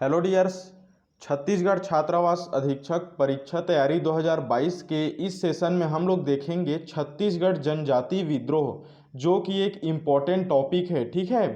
Hello dears. Chhattisgarh छात्रावास अधीक्षक परीक्षा तैयारी 2022 के इस सेशन में हम लोग देखेंगे छत्तीसगढ़ जनजाति विद्रोह, जो कि एक इम्पॉर्टेंट टॉपिक है। ठीक है,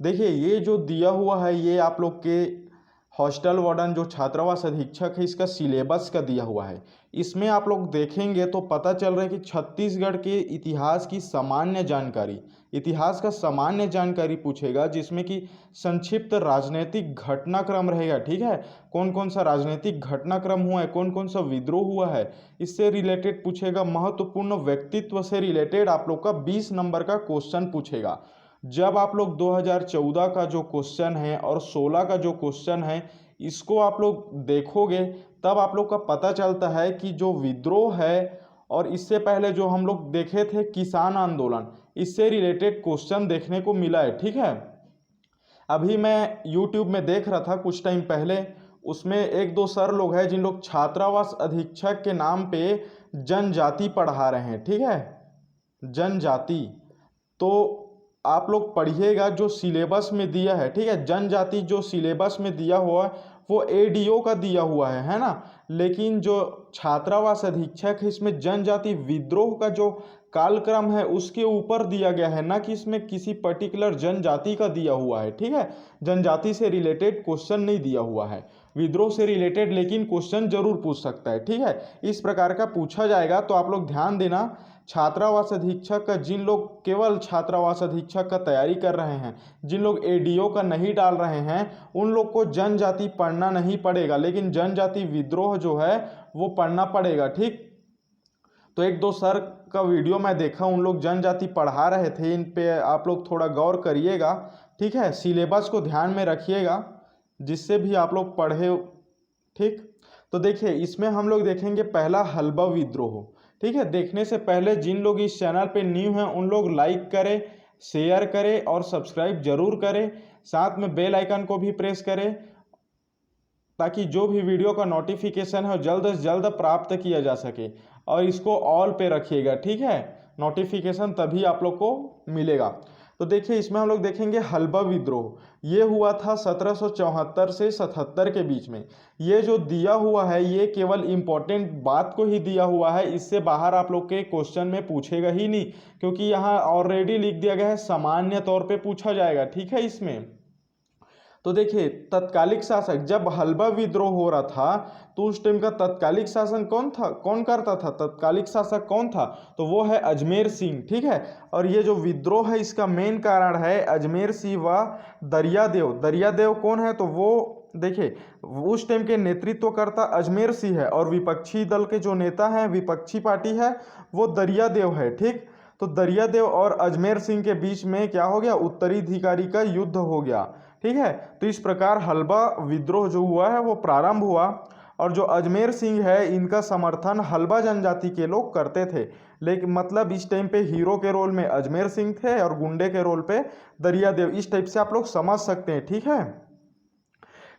देखिए ये जो दिया हुआ है ये आप लोग के हॉस्टल वार्डन जो छात्रावास अधीक्षक है इसका सिलेबस का दिया हुआ है। इसमें आप लोग देखेंगे तो पता चल रहा है कि छत्तीसगढ़ के इतिहास की सामान्य जानकारी, इतिहास का सामान्य जानकारी पूछेगा, जिसमें कि संक्षिप्त राजनीतिक घटनाक्रम रहेगा। ठीक है, कौन कौन सा राजनीतिक घटनाक्रम हुआ है, कौन कौन सा विद्रोह हुआ है, इससे रिलेटेड पूछेगा। महत्वपूर्ण व्यक्तित्व से रिलेटेड आप लोग का 20 नंबर का क्वेश्चन पूछेगा। जब आप लोग 2014 का जो क्वेश्चन है और 16 का जो क्वेश्चन है इसको आप लोग देखोगे तब आप लोग का पता चलता है कि जो विद्रोह है और इससे पहले जो हम लोग देखे थे किसान आंदोलन, इससे रिलेटेड क्वेश्चन देखने को मिला है। ठीक है, अभी मैं YouTube में देख रहा था कुछ टाइम पहले, उसमें एक दो सर लोग हैं जिन लोग छात्रावास अधीक्षक के नाम पे जनजाति पढ़ा रहे हैं। ठीक है, जनजाति तो आप लोग पढ़िएगा जो सिलेबस में दिया है। ठीक है, जनजाति जो सिलेबस में दिया हुआ है वो ADO का दिया हुआ है ना, लेकिन जो छात्रावास अधीक्षक है इसमें जनजाति विद्रोह का जो कालक्रम है उसके ऊपर दिया गया है, ना कि इसमें किसी पर्टिकुलर जनजाति का दिया हुआ है। ठीक है, जनजाति से रिलेटेड क्वेश्चन नहीं दिया हुआ है, विद्रोह से रिलेटेड लेकिन क्वेश्चन जरूर पूछ सकता है। ठीक है, इस प्रकार का पूछा जाएगा, तो आप लोग ध्यान देना। छात्रावास अधीक्षक का जिन लोग केवल छात्रावास अधीक्षक का तैयारी कर रहे हैं, जिन लोग ADO का नहीं डाल रहे हैं, उन लोग को जनजाति पढ़ना नहीं पड़ेगा, लेकिन जनजाति विद्रोह जो है वो पढ़ना पड़ेगा। ठीक, तो एक दो सर का वीडियो मैं देखा, उन लोग जनजाति पढ़ा रहे थे, इन पे आप लोग थोड़ा गौर करिएगा। ठीक है, सिलेबस को ध्यान में रखिएगा जिससे भी आप लोग पढ़े। ठीक, तो देखिए इसमें हम लोग देखेंगे पहला हल्बा विद्रोह। ठीक है, देखने से पहले जिन लोग इस चैनल पे न्यू हैं उन लोग लाइक करें, शेयर करें और सब्सक्राइब जरूर करें, साथ में बेल आइकन को भी प्रेस करें ताकि जो भी वीडियो का नोटिफिकेशन है जल्द से जल्द प्राप्त किया जा सके। और इसको ऑल पे रखिएगा। ठीक है, नोटिफिकेशन तभी आप लोग को मिलेगा। तो देखिए इसमें हम लोग देखेंगे हल्बा विद्रोह, ये हुआ था 1774 से 77 के बीच में। ये जो दिया हुआ है ये केवल इम्पोर्टेंट बात को ही दिया हुआ है, इससे बाहर आप लोग के क्वेश्चन में पूछेगा ही नहीं, क्योंकि यहाँ ऑलरेडी लिख दिया गया है सामान्य तौर पे पूछा जाएगा। ठीक है, इसमें तो देखिए तत्कालिक शासक, जब हल्बा विद्रोह हो रहा था तो उस टाइम का तत्कालिक शासन कौन था, कौन करता था, तत्कालिक शासक कौन था, तो वो है अजमेर सिंह। ठीक है, और ये जो विद्रोह है इसका मेन कारण है अजमेर सिंह व दरियादेव। दरियादेव कौन है, तो वो देखिए उस टाइम के नेतृत्वकर्ता अजमेर सिंह है और विपक्षी दल के जो नेता हैं, विपक्षी पार्टी है, वो दरियादेव है। ठीक, तो दरियादेव और अजमेर सिंह के बीच में क्या हो गया, उत्तराधिकारी का युद्ध हो गया। ठीक है, तो इस प्रकार हल्बा विद्रोह जो हुआ है वो प्रारंभ हुआ, और जो अजमेर सिंह है इनका समर्थन हल्बा जनजाति के लोग करते थे। लेकिन मतलब इस टाइम पे हीरो के रोल में अजमेर सिंह थे और गुंडे के रोल पे दरियादेव, इस टाइप से आप लोग समझ सकते हैं। ठीक है,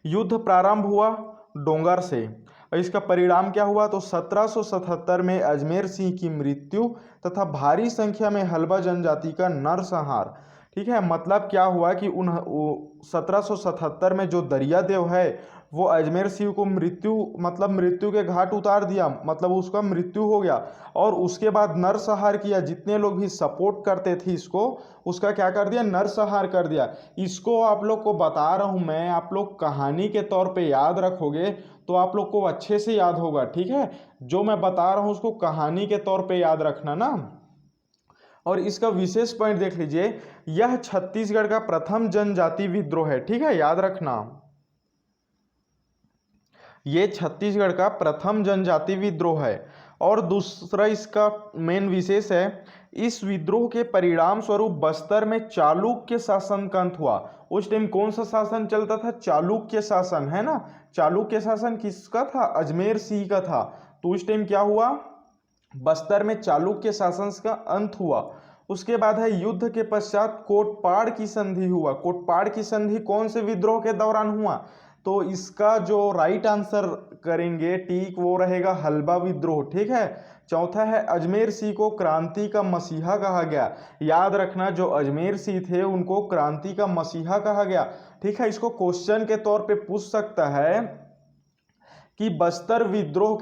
युद्ध प्रारंभ हुआ डोंगर से, और इसका परिणाम क्या हुआ, तो 1777 में अजमेर सिंह की मृत्यु तथा भारी संख्या में हल्बा जनजाति का नरसंहार। ठीक है, मतलब क्या हुआ कि 1777 में जो दरियादेव है वो अजमेर सिंह को मृत्यु के घाट उतार दिया, मतलब उसका मृत्यु हो गया, और उसके बाद नरसंहार किया। जितने लोग भी सपोर्ट करते थे इसको, उसका क्या कर दिया, नरसंहार कर दिया। इसको आप लोग को बता रहा हूँ मैं, आप लोग कहानी के तौर पे याद रखोगे तो आप लोग को अच्छे से याद होगा। ठीक है, जो मैं बता रहा हूँ उसको कहानी के तौर पे याद रखना ना। और इसका विशेष पॉइंट देख लीजिए, यह छत्तीसगढ़ का प्रथम जनजाति विद्रोह है। ठीक है, याद रखना, ये छत्तीसगढ़ का प्रथम जनजाति विद्रोह है। और दूसरा इसका मेन विशेष है, इस विद्रोह के परिणाम स्वरूप बस्तर में चालुक्य शासन का अंत हुआ। उस टाइम कौन सा शासन चलता था, चालुक्य शासन, है ना। चालुक्य शासन किसका था, अजमेर सिंह का था। तो उस टाइम क्या हुआ, बस्तर में चालुक्य शासन का अंत हुआ। उसके बाद है युद्ध के पश्चात कोटपाड़ की संधि हुआ। कोटपाड़ की संधि कौन से विद्रोह के दौरान हुआ, तो इसका जो राइट आंसर करेंगे ठीक वो रहेगा हलबा विद्रोह। ठीक है। चौथा है अजमेर सिंह को क्रांति का मसीहा कहा गया। याद रखना जो अजमेर सिंह थे उनको क्रांति का मसीहा कहा गया। ठीक है। इसको क्वेश्चन के तौर पे पूछ सकता है कि बस्तर विद्रोह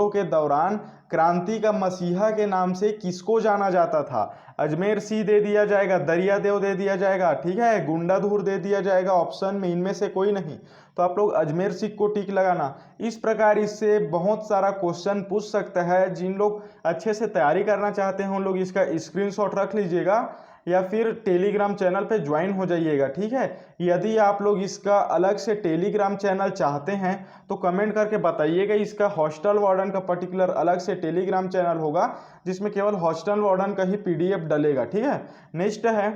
के दौरान क्रांति का मसीहा के नाम से किसको जाना जाता था। अजमेर सिंह दे दिया जाएगा, दरियादेव दे दिया जाएगा, ठीक है, गुंडाधुर दे दिया जाएगा ऑप्शन में, इनमें से कोई नहीं। तो आप लोग अजमेर सिंह को टिक लगाना। इस प्रकार इससे बहुत सारा क्वेश्चन पूछ सकता है। जिन लोग अच्छे से तैयारी करना चाहते हैं उन लोग इसका स्क्रीनशॉट रख लीजिएगा या फिर टेलीग्राम चैनल पे ज्वाइन हो जाइएगा। ठीक है। यदि आप लोग इसका अलग से टेलीग्राम चैनल चाहते हैं तो कमेंट करके बताइएगा। इसका हॉस्टल वार्डन का पर्टिकुलर अलग से टेलीग्राम चैनल होगा जिसमें केवल हॉस्टल वार्डन का ही पीडीएफ डलेगा। ठीक है। नेक्स्ट है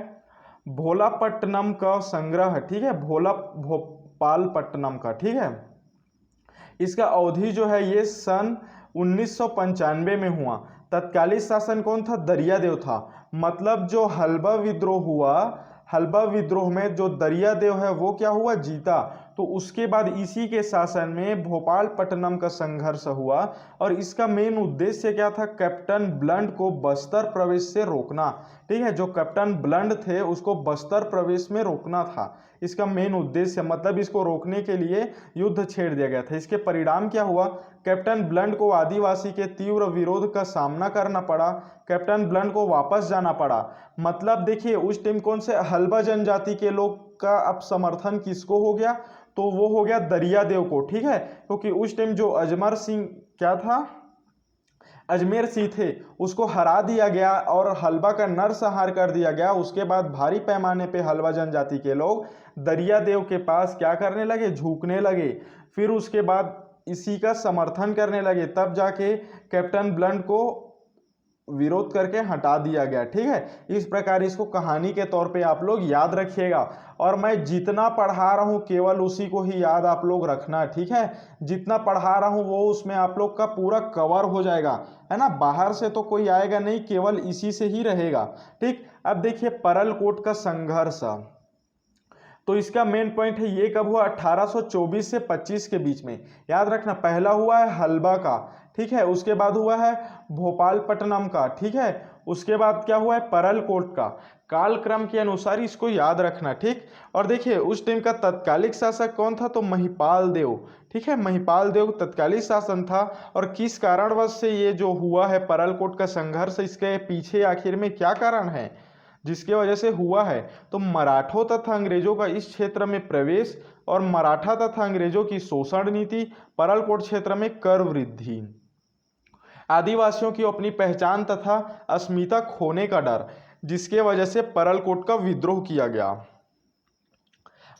भोलापट्टनम का संग्रह। ठीक है। भोपालपट्टनम का। ठीक है। इसका अवधि जो है ये सन 1995 में हुआ। तत्कालीन शासन कौन था? दरियादेव था। मतलब जो हलबा विद्रोह हुआ, हलबा विद्रोह में जो दरियादेव है वो क्या हुआ? जीता। तो उसके बाद इसी के शासन में भोपालपट्टनम का संघर्ष हुआ और इसका मेन उद्देश्य क्या था? कैप्टन ब्लंट को बस्तर प्रवेश से रोकना। ठीक है। जो कैप्टन ब्लंट थे उसको बस्तर प्रवेश में रोकना था इसका मेन उद्देश्य। मतलब इसको रोकने के लिए युद्ध छेड़ दिया गया था। इसके परिणाम क्या हुआ? कैप्टन ब्लंट को आदिवासी के तीव्र विरोध का सामना करना पड़ा। कैप्टन ब्लंट को वापस जाना पड़ा। मतलब देखिए उस टाइम कौन से हलबा जनजाति के लोग का अब समर्थन किसको हो गया? तो वो हो गया दरियादेव को। ठीक है। क्योंकि उस टाइम जो अजमेर सिंह क्या था, अजमेर सिंह थे, उसको हरा दिया गया और हलबा का नरसंहार कर दिया गया। उसके बाद भारी पैमाने पे हलबा जनजाति के लोग दरियादेव के पास क्या करने लगे? झुकने लगे। फिर उसके बाद इसी का समर्थन करने लगे। तब जाके कैप्टन ब्लंट को विरोध करके हटा दिया गया। ठीक है। इस प्रकार इसको कहानी के तौर पे आप लोग याद रखिएगा और मैं जितना पढ़ा रहा हूं केवल उसी को ही याद आप लोग रखना। ठीक है। जितना पढ़ा रहा हूं वो उसमें आप लोग का पूरा कवर हो जाएगा, है ना। बाहर से तो कोई आएगा नहीं, केवल इसी से ही रहेगा। ठीक। अब देखिए परलकोट का संघर्ष। तो इसका मेन पॉइंट है ये कब हुआ? 1824 से 25 के बीच में। याद रखना पहला हुआ है हलबा का। ठीक है। उसके बाद हुआ है भोपालपट्टनम का। ठीक है। उसके बाद क्या हुआ है? परलकोट का। कालक्रम के अनुसार इसको याद रखना। ठीक। और देखिए उस टाइम का तत्कालिक शासक कौन था? तो महिपाल देव। ठीक है। महिपाल देव तत्कालिक शासन था। और किस कारणवश से ये जो हुआ है परलकोट का संघर्ष, इसके पीछे आखिर में क्या कारण है जिसके वजह से हुआ है? तो मराठों तथा अंग्रेजों का इस क्षेत्र में प्रवेश और मराठा तथा अंग्रेजों की शोषण नीति, परलकोट क्षेत्र में कर वृद्धि, आदिवासियों की अपनी पहचान तथा अस्मिता खोने का डर, जिसके वजह से परलकोट का विद्रोह किया गया।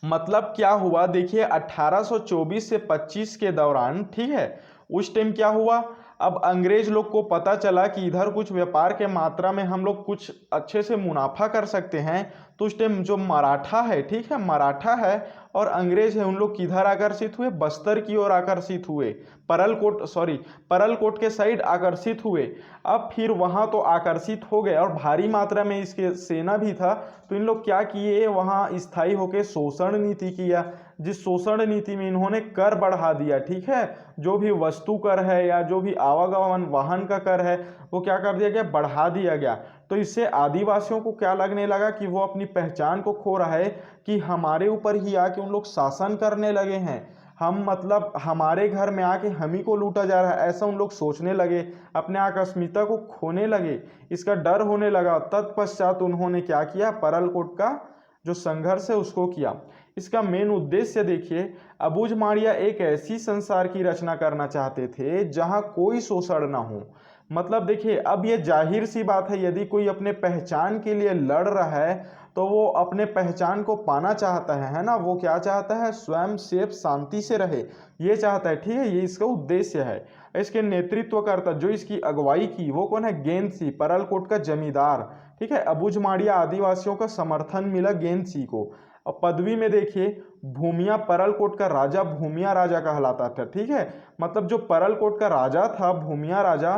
मतलब क्या हुआ? देखिए 1824 से 25 के दौरान, ठीक है, उस टाइम क्या हुआ? अब अंग्रेज लोग को पता चला कि इधर कुछ व्यापार के मात्रा में हम लोग कुछ अच्छे से मुनाफा कर सकते हैं। तो उस टाइम जो मराठा है, ठीक है, मराठा है और अंग्रेज है, उन लोग किधर आकर्षित हुए? बस्तर की ओर आकर्षित हुए। परलकोट के साइड आकर्षित हुए। अब फिर वहां तो आकर्षित हो गए और भारी मात्रा में इसके सेना भी था। तो इन लोग क्या किए? वहां स्थायी होकर शोषण नीति किया, जिस शोषण नीति में इन्होंने कर बढ़ा दिया। ठीक है। जो भी वस्तु कर है या जो भी आवागमन वाहन का कर है वो क्या कर दिया गया? बढ़ा दिया गया। तो इससे आदिवासियों को क्या लगने लगा कि वो अपनी पहचान को खो रहा है, कि हमारे ऊपर ही आके उन लोग शासन करने लगे हैं, हम मतलब हमारे घर में आके हम ही को लूटा जा रहा है, ऐसा उन लोग सोचने लगे, अपने आकस्मिकता को खोने लगे, इसका डर होने लगा। तत्पश्चात उन्होंने क्या किया? परलकोट का जो संघर्ष है उसको किया। इसका मेन उद्देश्य देखिए, अबुझमाड़िया एक ऐसी संसार की रचना करना चाहते थे जहां कोई शोषण ना हो। मतलब देखिए अब ये जाहिर सी बात है, यदि कोई अपने पहचान के लिए लड़ रहा है तो वो अपने पहचान को पाना चाहता है ना। वो क्या चाहता है? स्वयं सेफ शांति से रहे, ये चाहता है। ठीक है। ये इसका उद्देश्य है। इसके नेतृत्वकर्ता जो इसकी अगुवाई की वो कौन है? गेंद सिंह, परलकोट का जमींदार। ठीक है। अबुझमाड़िया आदिवासियों का समर्थन मिला गेंद सिंह को। और पदवी में देखिए भूमिया, परलकोट का राजा भूमिया राजा कहलाता था। ठीक है। मतलब जो परलकोट का राजा था भूमिया राजा,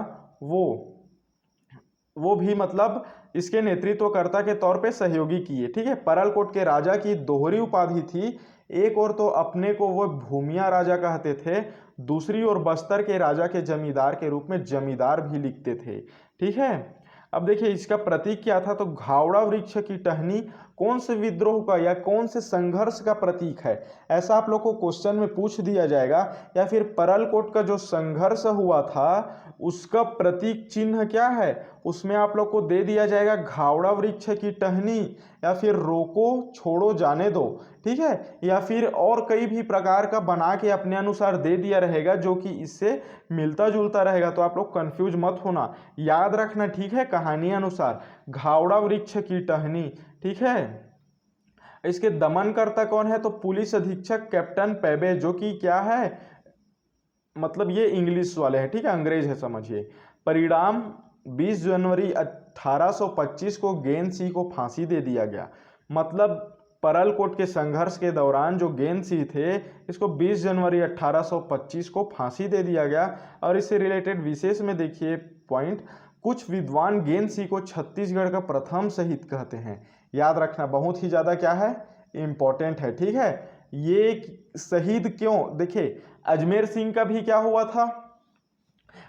वो भी मतलब इसके नेतृत्वकर्ता के तौर पे सहयोगी किए। ठीक है। परलकोट के राजा की दोहरी उपाधि थी, एक और तो अपने को वो भूमिया राजा कहते थे, दूसरी ओर बस्तर के राजा के जमींदार के रूप में जमींदार भी लिखते थे। ठीक है, अब देखिए इसका प्रतीक क्या था, तो घावड़ा वृक्ष की टहनी कौन से विद्रोह का या कौन से संघर्ष का प्रतीक है, ऐसा आप लोग को क्वेश्चन में पूछ दिया जाएगा। या फिर परलकोट का जो संघर्ष हुआ था उसका प्रतीक चिन्ह क्या है, उसमें आप लोग को दे दिया जाएगा घावड़ा वृक्ष की टहनी, या फिर रोको छोड़ो जाने दो। ठीक है, या फिर और कई भी प्रकार का बना के अपने अनुसार दे दिया रहेगा जो कि इससे मिलता जुलता रहेगा, तो आप लोग कंफ्यूज मत होना, याद रखना। ठीक है, कहानी अनुसार घावड़ा वृक्ष की टहनी। ठीक है, इसके दमनकर्ता कौन है, तो पुलिस अधीक्षक कैप्टन पेबे, जो कि क्या है, मतलब ये इंग्लिश वाले हैं। ठीक है, अंग्रेज है समझिए। परिणाम 20 जनवरी 1825 को गेन सिंह को फांसी दे दिया गया। मतलब परलकोट के संघर्ष के दौरान जो गेन सिंह थे इसको 20 जनवरी 1825 को फांसी दे दिया गया। और इससे रिलेटेड विशेष में देखिए पॉइंट, कुछ विद्वान गेन सिंह को छत्तीसगढ़ का प्रथम शहीद कहते हैं। याद रखना, बहुत ही ज़्यादा क्या है, इम्पोर्टेंट है। ठीक है, ये शहीद क्यों, देखिए अजमेर सिंह का भी क्या हुआ था,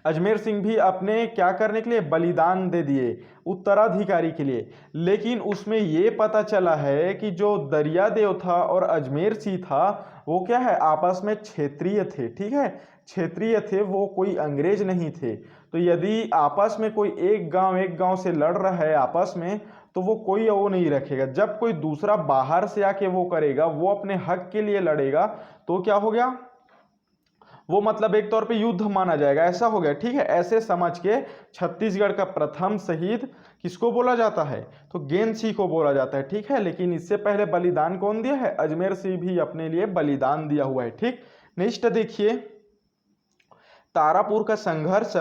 अजमेर सिंह भी अपने क्या करने के लिए बलिदान दे दिए उत्तराधिकारी के लिए, लेकिन उसमें ये पता चला है कि जो दरियादेव था और अजमेर सिंह था वो क्या है, आपस में क्षेत्रीय थे। ठीक है, क्षेत्रीय थे, वो कोई अंग्रेज नहीं थे। तो यदि आपस में कोई एक गांव से लड़ रहा है आपस में, तो वो कोई वो नहीं रखेगा। जब कोई दूसरा बाहर से आके वो करेगा, वो अपने हक के लिए लड़ेगा, तो क्या हो गया, वो मतलब एक तौर पे युद्ध माना जाएगा, ऐसा हो गया। ठीक है, ऐसे समझ के छत्तीसगढ़ का प्रथम शहीद किसको बोला जाता है, तो गेन सिंह को बोला जाता है। ठीक है, लेकिन इससे पहले बलिदान कौन दिया है, अजमेर सिंह भी अपने लिए बलिदान दिया हुआ है। ठीक, नेक्स्ट देखिए तारापुर का संघर्ष,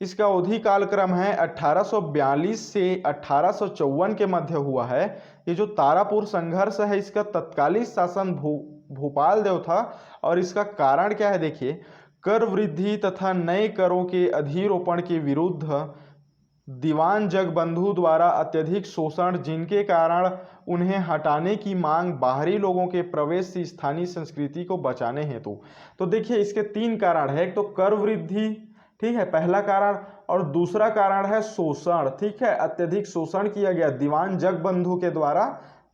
इसका अवधि कालक्रम है 1842 से 1854 के मध्य हुआ है। ये जो तारापुर संघर्ष है इसका तत्कालीन शासन भूपाल देव था। और इसका कारण क्या है, देखिए कर वृद्धि तथा नए करों के अधिरोपण के विरुद्ध दीवान जगबंधु द्वारा अत्यधिक शोषण, जिनके कारण उन्हें हटाने की मांग, बाहरी लोगों के प्रवेश से स्थानीय संस्कृति को बचाने हेतु। तो देखिए इसके तीन कारण है, एक तो कर वृद्धि, ठीक है, पहला कारण, और दूसरा कारण है शोषण। ठीक है, अत्यधिक शोषण किया गया दीवान जगबंधु के द्वारा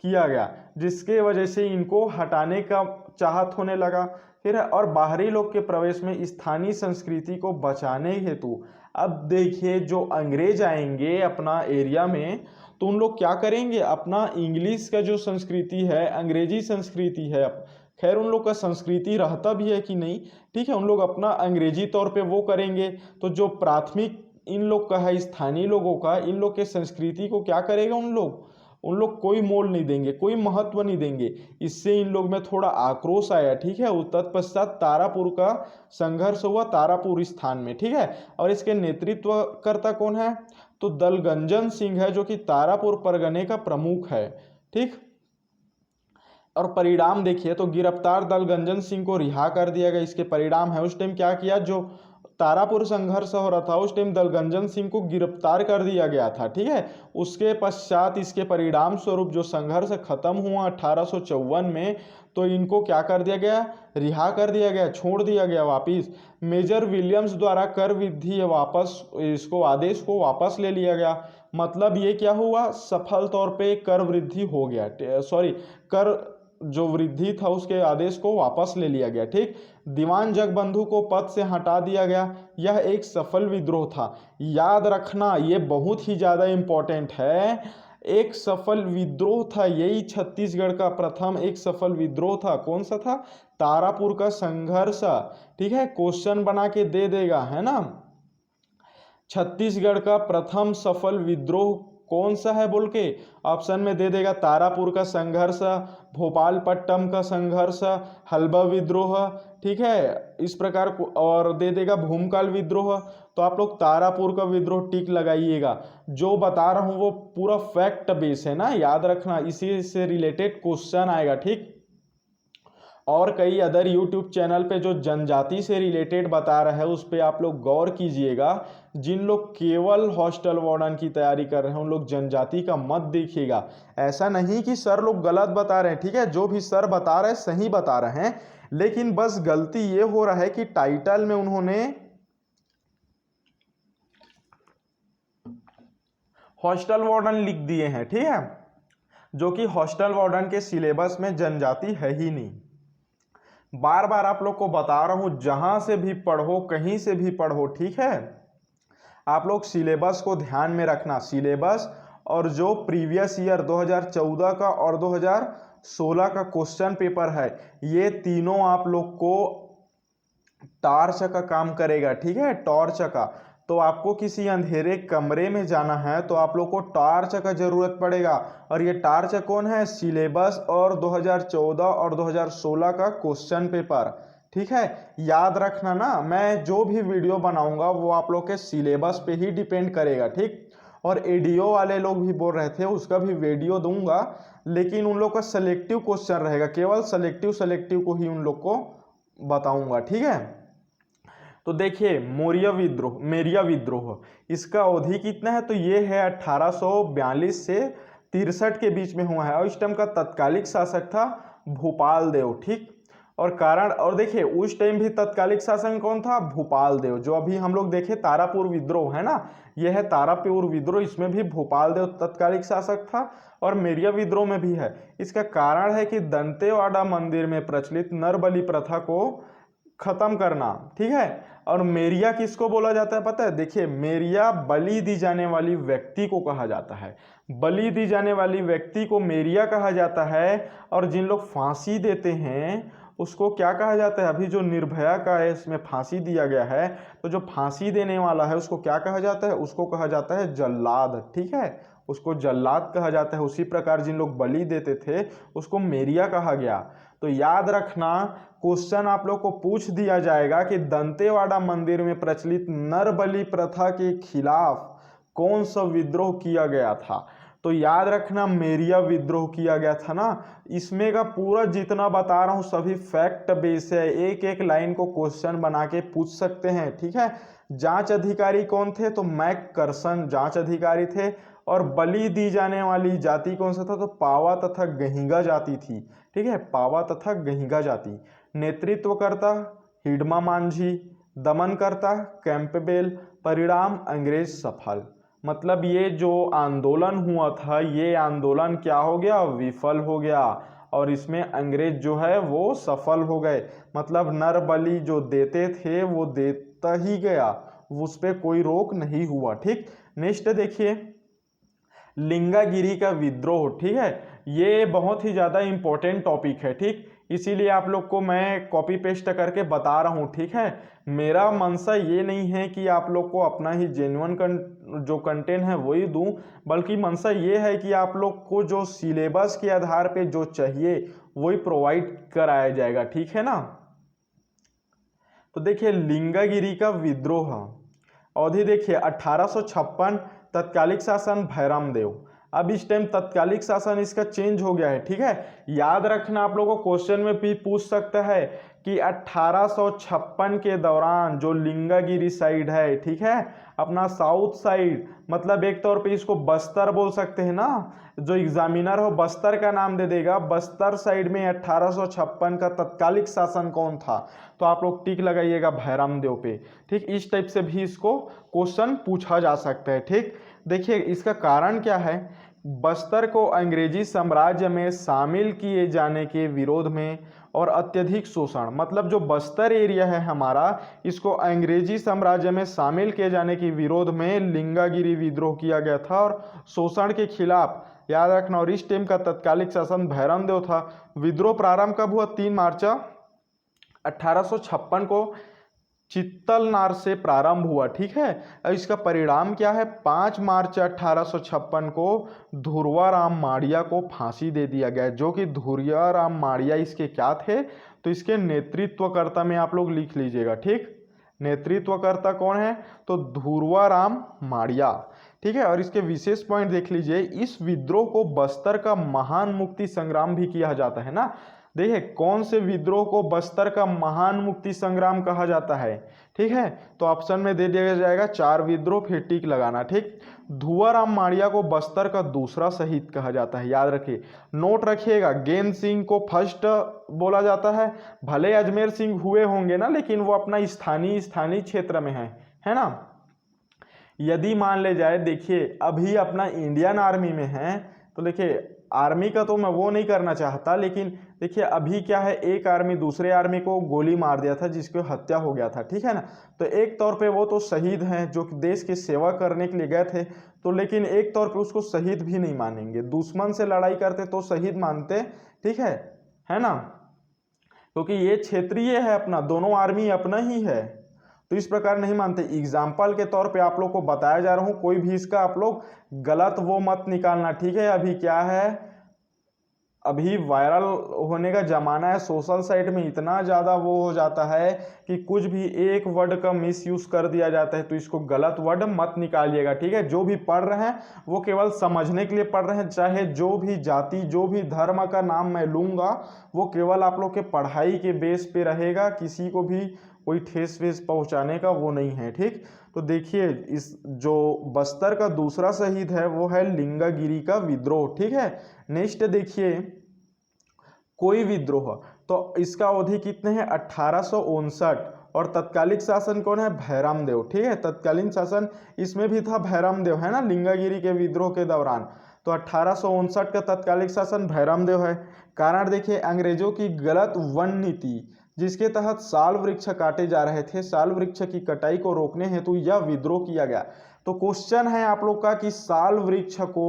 किया गया, जिसके वजह से इनको हटाने का चाहत होने लगा। फिर और बाहरी लोग के प्रवेश में स्थानीय संस्कृति को बचाने हेतु। अब देखिए जो अंग्रेज आएंगे अपना एरिया में, तो उन लोग क्या करेंगे, अपना इंग्लिश का जो संस्कृति है, अंग्रेजी संस्कृति है, खैर उन लोग का संस्कृति रहता भी है कि नहीं, ठीक है, उन लोग अपना अंग्रेजी तौर पे वो करेंगे। तो जो प्राथमिक इन लोग का है, स्थानीय लोगों का, इन लोग के संस्कृति को क्या करेगा, उन लोग कोई मोल नहीं देंगे, कोई महत्व नहीं देंगे। इससे इन लोग में थोड़ा आक्रोश आया। ठीक है, तत्पश्चात तारापुर का संघर्ष हुआ तारापुर स्थान में। ठीक है, और इसके नेतृत्वकर्ता कौन है, तो दलगंजन सिंह है, जो कि तारापुर परगने का प्रमुख है। ठीक, और परिणाम देखिए तो गिरफ्तार दलगंजन सिंह को रिहा कर दिया गया। इसके परिणाम है, उस टाइम क्या किया, जो तारापुर संघर्ष हो रहा था उस टाइम दलगंजन सिंह को गिरफ्तार कर दिया गया था। ठीक है, उसके पश्चात इसके परिणाम स्वरूप जो संघर्ष खत्म हुआ 1854 में, तो इनको क्या कर दिया गया, रिहा कर दिया गया, छोड़ दिया गया वापिस। मेजर विलियम्स द्वारा कर वृद्धि वापस, इसको आदेश को वापस ले लिया गया। मतलब ये क्या हुआ, सफल तौर पे कर वृद्धि हो गया, कर जो वृद्धि था उसके आदेश को वापस ले लिया गया। ठीक, दीवान जगबंधु को पद से हटा दिया गया। यह एक सफल विद्रोह था, याद रखना, ये बहुत ही ज़्यादा इम्पोर्टेंट है। एक सफल विद्रोह था, यही छत्तीसगढ़ का प्रथम एक सफल विद्रोह था। कौन सा था, तारापुर का संघर्ष। ठीक है, क्वेश्चन बना के दे देगा, है ना, छत्तीसगढ़ का प्रथम सफल विद्रोह कौन सा है बोल के ऑप्शन में दे देगा, तारापुर का संघर्ष, भोपालपट्टम का संघर्ष, हल्बा विद्रोह। ठीक है, इस प्रकार और दे देगा भूमकाल विद्रोह। तो आप लोग तारापुर का विद्रोह टिक लगाइएगा। जो बता रहा हूँ वो पूरा फैक्ट बेस है ना, याद रखना, इसी से रिलेटेड क्वेश्चन आएगा। ठीक, और कई अदर यूट्यूब चैनल पे जो जनजाति से रिलेटेड बता रहा है उस पर आप लोग गौर कीजिएगा। जिन लोग केवल हॉस्टल वार्डन की तैयारी कर रहे हैं उन लोग जनजाति का मत देखिएगा। ऐसा नहीं कि सर लोग गलत बता रहे हैं, ठीक है, जो भी सर बता रहे हैं सही बता रहे हैं, लेकिन बस गलती ये हो रहा है कि टाइटल में उन्होंने हॉस्टल वार्डन लिख दिए हैं, ठीक है, जो कि हॉस्टल वार्डन के सिलेबस में जनजाति है ही नहीं। बार बार आप लोग को बता रहा हूं, जहां से भी पढ़ो, कहीं से भी पढ़ो, ठीक है, आप लोग सिलेबस को ध्यान में रखना। सिलेबस और जो प्रीवियस ईयर 2014 का और 2016 का क्वेश्चन पेपर है, ये तीनों आप लोग को टॉर्च का काम करेगा, ठीक है, टॉर्च का। तो आपको किसी अंधेरे कमरे में जाना है तो आप लोग को टॉर्च का जरूरत पड़ेगा, और ये टॉर्च कौन है? सिलेबस और 2014 और 2016 का क्वेश्चन पेपर, ठीक है। याद रखना ना, मैं जो भी वीडियो बनाऊंगा वो आप लोग के सिलेबस पे ही डिपेंड करेगा, ठीक। और एडीओ वाले लोग भी बोल रहे थे उसका भी वीडियो दूंगा, लेकिन उन लोग का सेलेक्टिव क्वेश्चन रहेगा, केवल सेलेक्टिव को ही उन लोग को बताऊंगा, ठीक है। तो देखिए मेरिया विद्रोह, इसका अवधि कितना है? तो ये है 1842 से 63 के बीच में हुआ है, और इस टाइम का तत्कालिक शासक था भूपाल देव, ठीक। और कारण, और देखिए उस टाइम भी तत्कालिक शासन कौन था? भूपाल देव। जो अभी हम लोग देखे तारापुर विद्रोह है ना, यह है तारापुर विद्रोह, इसमें भी भूपाल देव तत्कालिक शासक था, और मेरिया विद्रोह में भी है। इसका कारण है कि दंतेवाड़ा मंदिर में प्रचलित नरबलि प्रथा को खत्म करना, ठीक है। और मेरिया किसको बोला जाता है पता है? देखिए, मेरिया बलि दी जाने वाली व्यक्ति को कहा जाता है, बलि दी जाने वाली व्यक्ति को मेरिया कहा जाता है। और जिन लोग फांसी देते हैं उसको क्या कहा जाता है? अभी जो निर्भया का है इसमें फांसी दिया गया है, तो जो फांसी देने वाला है उसको क्या कहा जाता है? उसको कहा जाता है जल्लाद, ठीक है, उसको जल्लाद कहा जाता है। उसी प्रकार जिन लोग बलि देते थे उसको मेरिया कहा गया। तो याद रखना, क्वेश्चन आप लोग को पूछ दिया जाएगा कि दंतेवाड़ा मंदिर में प्रचलित नरबलि प्रथा के खिलाफ कौन सा विद्रोह किया गया था? तो याद रखना मेरिया विद्रोह किया गया था ना। इसमें का पूरा जितना बता रहा हूं सभी फैक्ट बेस है, एक एक लाइन को क्वेश्चन बना के पूछ सकते हैं, ठीक है। जांच अधिकारी कौन थे? तो मैककरसन जांच अधिकारी थे। और बलि दी जाने वाली जाति कौन सा था? तो पावा तथा गहिंगा जाति थी, ठीक है, पावा तथा गहिंगा जाति। नेतृत्वकर्ता हिडमा मांझी, दमनकर्ता कैंपबेल, परिणाम अंग्रेज सफल। मतलब ये जो आंदोलन हुआ था, ये आंदोलन क्या हो गया? विफल हो गया, और इसमें अंग्रेज जो है वो सफल हो गए। मतलब नर बलि जो देते थे वो देता ही गया, उस पर कोई रोक नहीं हुआ, ठीक। नेक्स्ट देखिए, लिंगागिरी का विद्रोह, ठीक है, ये बहुत ही ज़्यादा इंपॉर्टेंट टॉपिक है, ठीक। इसीलिए आप लोग को मैं कॉपी पेस्ट करके बता रहा हूँ, ठीक है। मेरा मंशा ये नहीं है कि आप लोग को अपना ही जेन्युइन जो कंटेंट है वही दूं, बल्कि मंशा ये है कि आप लोग को जो सिलेबस के आधार पे जो चाहिए वही प्रोवाइड कराया जाएगा, ठीक है ना। तो देखिए लिंगागिरी का विद्रोह अवधि देखिए 1856, तत्कालिक शासन भैरम देव। अब इस टाइम तत्कालिक शासन इसका चेंज हो गया है, ठीक है। याद रखना, आप लोगों को क्वेश्चन में भी पूछ सकता है कि 1856 के दौरान जो लिंगागिरी साइड है, ठीक है, अपना साउथ साइड, मतलब एक तौर पे इसको बस्तर बोल सकते हैं ना, जो एग्जामिनर हो बस्तर का नाम दे देगा। बस्तर साइड में 1856 का तत्कालिक शासन कौन था? तो आप लोग टिक लगाइएगा भैरम देव पे, ठीक। इस टाइप से भी इसको क्वेश्चन पूछा जा सकता है, ठीक। देखिए इसका कारण क्या है? बस्तर को अंग्रेजी साम्राज्य में शामिल किए जाने के विरोध में और अत्यधिक शोषण, मतलब जो बस्तर एरिया है हमारा, इसको अंग्रेजी साम्राज्य में शामिल किए जाने के विरोध में लिंगागिरी विद्रोह किया गया था और शोषण के खिलाफ, याद रखना। और इस टाइम का तत्कालिक शासन भैरम देव था। विद्रोह प्रारंभ कब हुआ? 3 मार्च 1856 को चित्तलनार से प्रारंभ हुआ, ठीक है। इसका परिणाम क्या है? 5 मार्च 1856 को धुर्वाराम माड़िया को फांसी दे दिया गया, जो कि धुर्वाराम माड़िया इसके क्या थे? तो इसके नेतृत्वकर्ता में आप लोग लिख लीजिएगा, ठीक। नेतृत्वकर्ता कौन है? तो धुर्वाराम माड़िया, ठीक है। और इसके विशेष पॉइंट देख लीजिए, इस विद्रोह को बस्तर का महान मुक्ति संग्राम भी किया जाता है ना। देखिए कौन से विद्रोह को बस्तर का महान मुक्ति संग्राम कहा जाता है, ठीक है। तो ऑप्शन में दे दिया जाएगा 4 विद्रोह, फिर टिक लगाना, ठीक। धुआराम माड़िया को बस्तर का दूसरा शहीद कहा जाता है, याद रखिए, नोट रखिएगा। गेंद सिंह को फर्स्ट बोला जाता है, भले अजमेर सिंह हुए होंगे ना, लेकिन वो अपना स्थानीय क्षेत्र में है ना। यदि मान ले जाए, देखिए अभी अपना इंडियन आर्मी में है, तो देखिए आर्मी का तो मैं वो नहीं करना चाहता, लेकिन देखिए अभी क्या है, एक आर्मी दूसरे आर्मी को गोली मार दिया था जिसकी हत्या हो गया था, ठीक है ना। तो एक तौर पे वो तो शहीद हैं जो कि देश की सेवा करने के लिए गए थे, तो लेकिन एक तौर पे उसको शहीद भी नहीं मानेंगे, दुश्मन से लड़ाई करते तो शहीद मानते, ठीक है ना, क्योंकि ये क्षेत्रीय है अपना, दोनों आर्मी अपना ही है, तो इस प्रकार नहीं मानते। एग्जाम्पल के तौर पे आप लोग को बताया जा रहा हूं, कोई भी इसका आप लोग गलत वो मत निकालना, ठीक है। अभी क्या है, अभी वायरल होने का जमाना है, सोशल साइट में इतना ज़्यादा वो हो जाता है कि कुछ भी एक वर्ड का मिस यूज़ कर दिया जाता है, तो इसको गलत वर्ड मत निकालिएगा, ठीक है। जो भी पढ़ रहे हैं वो केवल समझने के लिए पढ़ रहे हैं, चाहे जो भी जाति जो भी धर्म का नाम मैं लूँगा वो केवल आप लोग के पढ़ाई के बेस पे रहेगा, किसी को भी कोई ठेस वेस पहुँचाने का वो नहीं है, ठीक। तो देखिए इस जो बस्तर का दूसरा शहीद है वो है लिंगागिरी का विद्रोह, ठीक है। नेक्स्ट देखिए कोई विद्रोह, तो इसका अवधि कितने हैं 1859, और तत्कालिक शासन कौन है, भैरम देव, ठीक है। तत्कालीन शासन इसमें भी था भैरम देव, है ना, लिंगागिरी के विद्रोह के दौरान। तो 1859 का तत्कालिक शासन भैरम देव है। कारण देखिए अंग्रेजों की गलत वन नीति जिसके तहत साल वृक्ष काटे जा रहे थे, साल वृक्ष की कटाई को रोकने हेतु यह विद्रोह किया गया। तो क्वेश्चन है आप लोग का कि साल वृक्ष को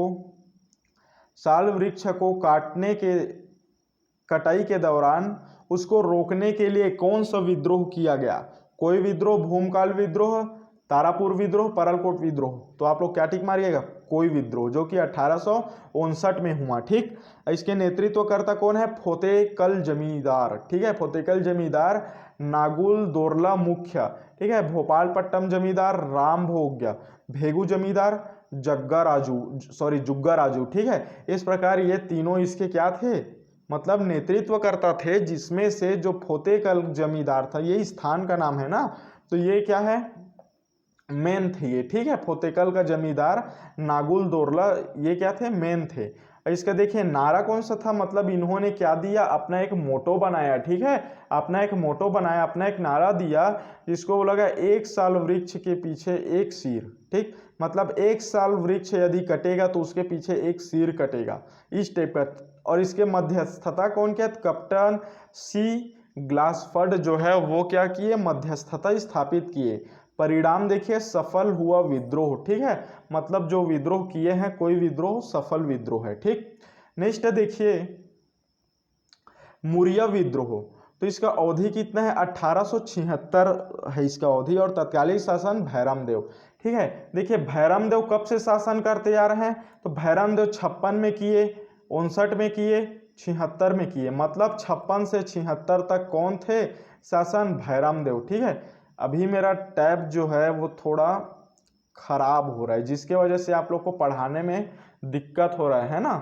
कटाई के दौरान उसको रोकने के लिए कौन सा विद्रोह किया गया। कोई विद्रोह, भूमकाल विद्रोह, तारापुर विद्रोह, परलकोट विद्रोह। तो आप लोग क्या टिक मारिएगा, कोई विद्रोह, जो कि 1859 में हुआ, ठीक। इसके नेतृत्वकर्ता कौन है, फोतेकल जमींदार, ठीक है। फोतेकल जमींदार, नागुल दोरला मुख्य, ठीक है। भोपालपट्टनम जमींदार राम भोग्य, भेगू जमींदार जुग्गा राजू, ठीक है। इस प्रकार ये तीनों इसके क्या थे, मतलब नेतृत्वकर्ता थे, जिसमें से जो फोतेकल जमींदार था, ये स्थान का नाम है ना, तो ये क्या है, मेन थे ये, ठीक है। फोतेकल का जमींदार नागुल दोरला ये क्या थे, मेन थे। इसका देखिए नारा कौन सा था, मतलब इन्होंने क्या दिया, अपना एक मोटो बनाया, ठीक है, अपना एक मोटो बनाया, अपना एक नारा दिया, जिसको बोला गया 1 साल वृक्ष के पीछे एक सिर, ठीक। मतलब 1 साल वृक्ष यदि कटेगा तो उसके पीछे एक सिर कटेगा, इस टाइप का। और इसके मध्यस्थता कौन किया, कैप्टन सी ग्लासफर्ड जो है वो क्या किए, मध्यस्थता स्थापित किए। परिणाम देखिए सफल हुआ विद्रोह, ठीक है। मतलब जो विद्रोह किए हैं, कोई विद्रोह सफल विद्रोह है, ठीक। नेक्स्ट देखिए मुरिया विद्रोह, तो इसका अवधि कितना है, 1876 है इसका अवधि, और तत्कालीन शासन भैरम देव, ठीक है। देखिए भैरम देव कब से शासन करते आ रहे हैं, तो भैरम देव 56 में किए, 59 में किए, 76 में किए, मतलब 56 से 76 तक कौन थे, शासन भैरम देव, ठीक है। अभी मेरा टैब जो है वो थोड़ा खराब हो रहा है, जिसके वजह से आप लोग को पढ़ाने में दिक्कत हो रहा है ना,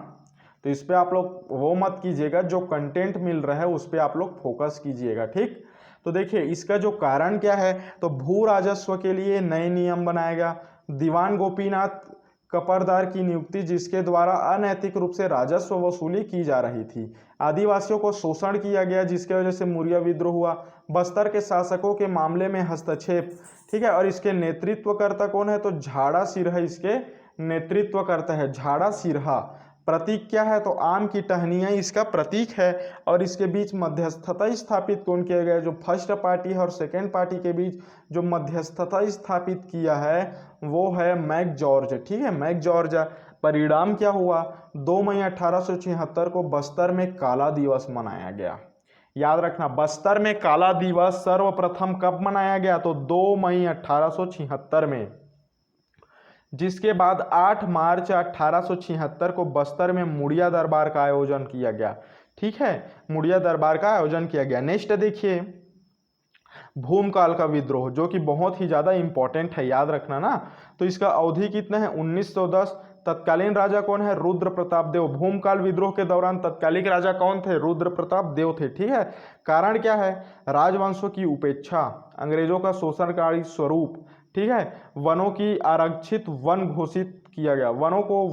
तो इस पे आप लोग वो मत कीजिएगा, जो कंटेंट मिल रहा है उस पे आप लोग फोकस कीजिएगा, ठीक। तो देखिए इसका जो कारण क्या है, तो भू राजस्व के लिए नए नियम बनाया गया, दीवान गोपीनाथ कपरदार की नियुक्ति जिसके द्वारा अनैतिक रूप से राजस्व वसूली की जा रही थी, आदिवासियों को शोषण किया गया जिसके वजह से मुरिया विद्रोह हुआ, बस्तर के शासकों के मामले में हस्तक्षेप, ठीक है। और इसके नेतृत्वकर्ता कौन है, तो झाड़ा सिरहा इसके नेतृत्वकर्ता है, झाड़ा सिरहा। प्रतीक क्या है, तो आम की टहनियाँ इसका प्रतीक है। और इसके बीच मध्यस्थता स्थापित कौन किया गया, जो फर्स्ट पार्टी है और सेकेंड पार्टी के बीच जो मध्यस्थता स्थापित किया है वो है मैक जॉर्ज, ठीक है, मैक जॉर्ज। परिणाम क्या हुआ, 2 मई 1876 को बस्तर में काला दिवस मनाया गया। याद रखना, बस्तर में काला दिवस सर्वप्रथम कब मनाया गया, तो 2 मई 1876 में। जिसके बाद 8 मार्च 1876 को बस्तर में मुड़िया दरबार का आयोजन किया गया, ठीक है, मुड़िया दरबार का आयोजन किया गया। नेक्स्ट देखिए भूमकाल का विद्रोह, जो कि बहुत ही ज़्यादा इंपॉर्टेंट है, याद रखना ना। तो इसका अवधि कितना है, 1910, तत्कालीन राजा कौन है? रुद्र प्रताप देव। भूमकाल विद्रोह के दौरान तत्कालिक राजा कौन थे? रुद्र प्रताप देव थे। ठीक है, कारण क्या है? राजवंशों की उपेक्षा, अंग्रेजों का शोषणकारी स्वरूप, ठीक है, वनों की आरक्षित वन घोषित किया गया, वनों को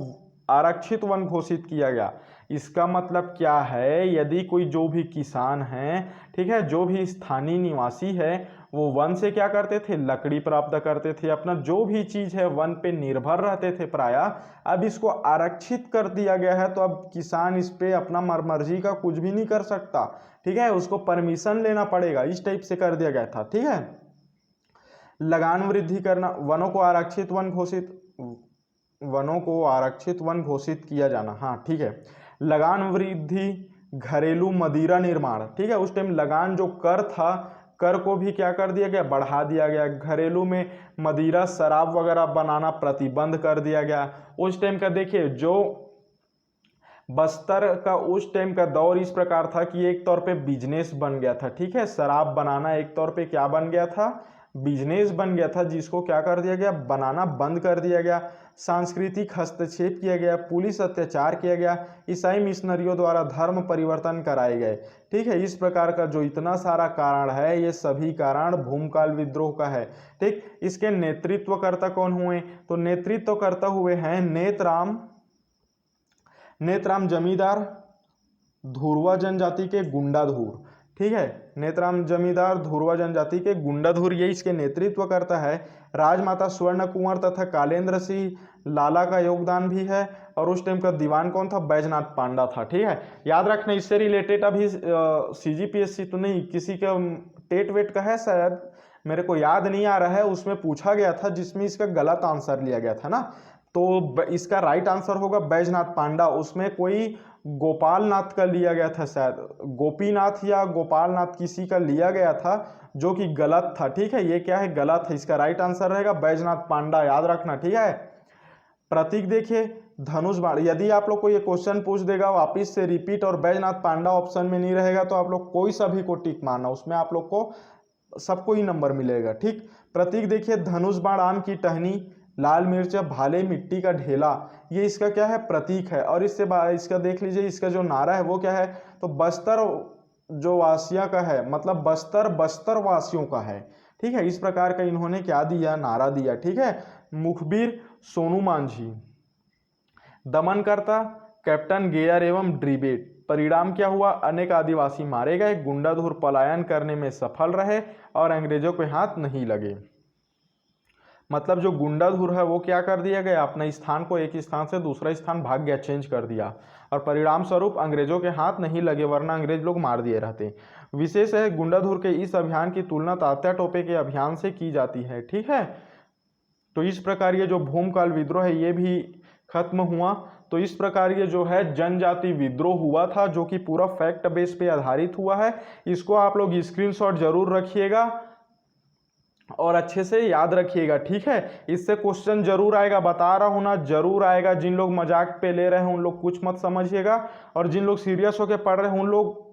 आरक्षित वन घोषित किया गया। इसका मतलब क्या है? यदि कोई जो भी किसान है, ठीक है, जो भी स्थानीय निवासी है, वो वन से क्या करते थे? लकड़ी प्राप्त करते थे, अपना जो भी चीज है वन पे निर्भर रहते थे प्रायः। अब इसको आरक्षित कर दिया गया है, तो अब किसान इस पे अपना मर्जी का कुछ भी नहीं कर सकता, ठीक है, उसको परमिशन लेना पड़ेगा, इस टाइप से कर दिया गया था। ठीक है, लगान वृद्धि करना, वनों को आरक्षित वन घोषित किया जाना, हाँ ठीक है। लगान वृद्धि, घरेलू मदिरा निर्माण, ठीक है, उस टाइम लगान जो कर था, कर को भी क्या कर दिया गया? बढ़ा दिया गया। घरेलू में मदिरा शराब वगैरह बनाना प्रतिबंध कर दिया गया। उस टाइम का देखिए, जो बस्तर का उस टाइम का दौर इस प्रकार था कि एक तौर पे बिजनेस बन गया था, ठीक है, शराब बनाना एक तौर पे क्या बन गया था? बिजनेस बन गया था, जिसको क्या कर दिया गया? बनाना बंद कर दिया गया। सांस्कृतिक हस्तक्षेप किया गया, पुलिस अत्याचार किया गया, ईसाई मिशनरियों द्वारा धर्म परिवर्तन कराए गए। ठीक है, इस प्रकार का जो इतना सारा कारण है, ये सभी कारण भूमकाल विद्रोह का है। ठीक, इसके नेतृत्वकर्ता कौन हुए? तो नेतृत्वकर्ता हुए हैं नेतराम जमींदार, धुरवा जनजाति के गुंडाधुर। ठीक है, नेतराम जमींदार, धुरवा जनजाति के गुंडाधुर, ये इसके नेतृत्व करता है। राजमाता स्वर्ण कुंवर तथा कालेंद्र सिंह लाला का योगदान भी है। और उस टाइम का दीवान कौन था? बैजनाथ पांडा था। ठीक है, याद रखना, इससे रिलेटेड अभी CGPSC तो नहीं, किसी का टेट वेट का है शायद, मेरे को याद नहीं आ रहा है, उसमें पूछा गया था, जिसमें इसका गलत आंसर लिया गया था ना। तो इसका राइट आंसर होगा बैजनाथ पांडा। उसमें कोई गोपाल नाथ का लिया गया था, शायद गोपीनाथ या गोपाल नाथ किसी का लिया गया था, जो कि गलत था। ठीक है, ये क्या है? गलत है। इसका राइट आंसर रहेगा बैजनाथ पांडा, याद रखना। ठीक है, प्रतीक देखिए, धनुष बाण। यदि आप लोग को ये क्वेश्चन पूछ देगा वापिस से रिपीट और बैजनाथ पांडा ऑप्शन में नहीं रहेगा, तो आप लोग कोई सा भी को टिक मारना, उसमें आप लोग को सबको ही नंबर मिलेगा। ठीक, प्रतीक देखिए, धनुष बाण, आम की टहनी, लाल मिर्च, भाले, मिट्टी का ढेला, ये इसका क्या है? प्रतीक है। और इसका देख लीजिए, इसका जो नारा है वो क्या है? तो बस्तर जो वासियों का है, मतलब बस्तर वासियों का है। ठीक है, इस प्रकार का इन्होंने क्या दिया? नारा दिया। ठीक है, मुखबिर सोनू मांझी, दमनकर्ता कैप्टन गेयर एवं ड्रीबेट। परिणाम क्या हुआ? अनेक आदिवासी मारे गए, गुंडाधुर पलायन करने में सफल रहे और अंग्रेजों के हाथ नहीं लगे। मतलब जो गुंडाधुर है वो क्या कर दिया गया? अपने स्थान को एक स्थान से दूसरा स्थान भाग गया, चेंज कर दिया, और परिणाम स्वरूप अंग्रेजों के हाथ नहीं लगे, वरना अंग्रेज लोग मार दिए रहते। विशेष है, गुंडाधुर के इस अभियान की तुलना तात्या टोपे के अभियान से की जाती है। ठीक है, तो इस प्रकार ये जो भूमकाल विद्रोह है ये भी खत्म हुआ। तो इस प्रकार ये जो है जनजाति विद्रोह हुआ था, जो कि पूरा फैक्ट बेस पे आधारित हुआ है। इसको आप लोग स्क्रीनशॉट जरूर रखिएगा और अच्छे से याद रखिएगा। ठीक है, इससे क्वेश्चन जरूर आएगा, बता रहा हूं ना, जरूर आएगा। जिन लोग मजाक पे ले रहे हैं उन लोग कुछ मत समझिएगा, और जिन लोग सीरियस होकर पढ़ रहे हैं उन लोग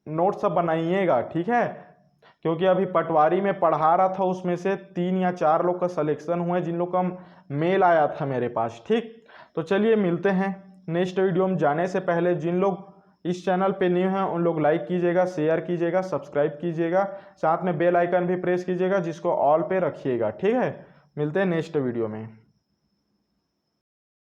नोट सब बनाइएगा। ठीक है, क्योंकि अभी पटवारी में पढ़ा रहा था, उसमें से 3 या 4 लोग का सिलेक्शन हुआ है, जिन लोग का मेल आया था मेरे पास। ठीक, तो चलिए मिलते हैं नेक्स्ट वीडियो में। जाने से पहले जिन लोग इस चैनल पे न्यू हैं उन लोग लाइक कीजिएगा, शेयर कीजिएगा, सब्सक्राइब कीजिएगा, साथ में बेल आइकन भी प्रेस कीजिएगा, जिसको ऑल पे रखिएगा। ठीक है, मिलते हैं नेक्स्ट वीडियो में।